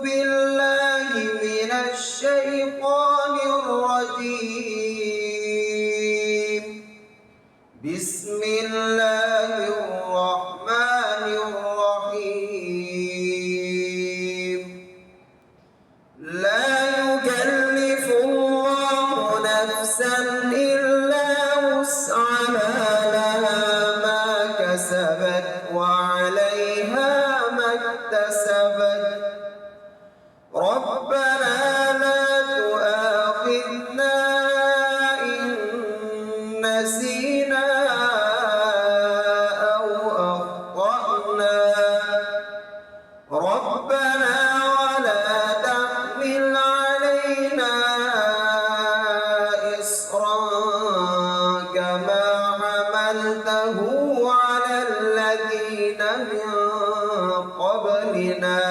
بالله من الشيطان الرجيم. بسم الله الرحمن الرحيم. لا يكلف الله نفسا إلا وسعها، لها ما كسبت وعليها ما اكتسبت. ربنا لا تؤاخذنا إن نسينا أو أخطأنا. ربنا ولا تحمل علينا إصرا كما حملته على الذين من قبلنا.